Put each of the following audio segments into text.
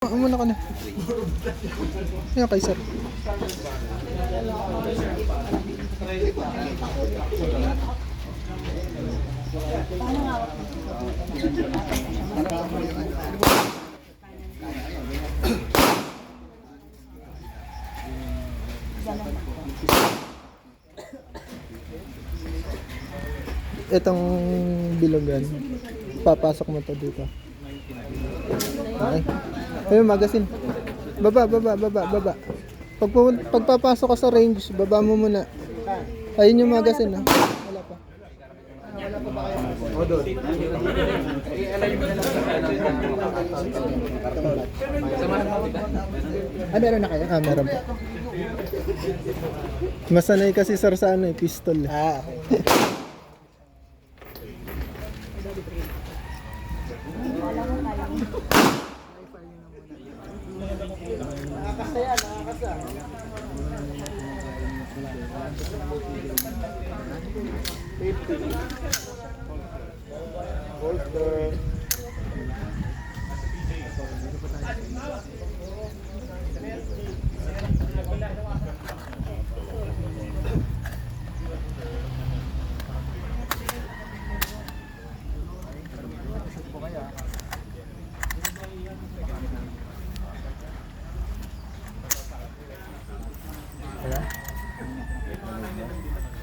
Muna ka na. Ayan kay sir. Itong bilogan, papasok mo to dito. Okay. Ayun, magazine. Baba. Pagpapasok ka sa range, baba mo muna. Ayun yung magazine, ha? Wala pa. Wala pa ba kayo? O, doon. Meron na kayo? Meron pa. Masanay kasi sir sa ano, pistol. Okay. Nakakasaya. Holster.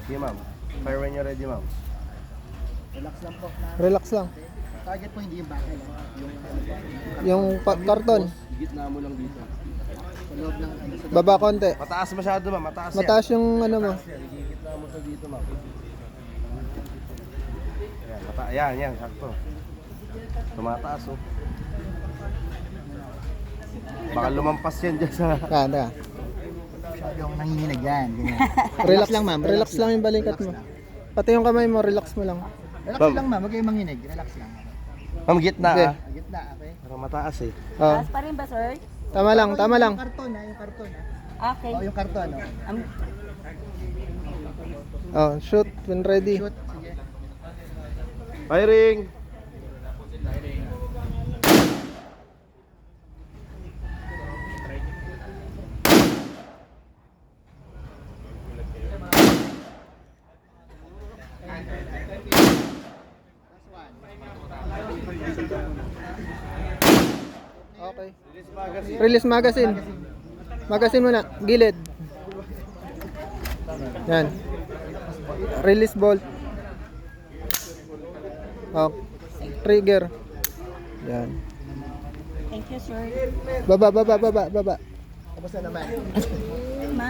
Okay, ma'am. Fire when you're ready, ma'am. Relax lang po. Relax lang. Target po hindi yung bakal. Yung karton. Gitna mo lang dito. Sa loob ng sa Baba konti. Mataas masyado, ma'am. Mataas yan. Mataas yung ano mo. Gitna mo sa dito, ma'am. Yan, sakto. Tumataas, oh. Baka lumampas yan dyan sa... Kada. yung nanginginig yan. Relax lang ma'am. Relax lang yung balikat mo. Pati yung kamay mo, relax mo lang. Relax lang ma'am, huwag kayong manginig. Relax lang. Ma'am, gitna, Okay. ah. Gitna, okay? Parang mataas, eh. Oh. Taas pa rin ba, sir? Tama lang. Yung karton yung karton Okay. yung karton, Oh, shoot when ready. Shoot, sige. Firing! Okay. Release magazine. Magazine muna. Gilid. Yan. Release bolt. Oh. Trigger. Yan. Thank you, sir. Baba. Tapos na naman.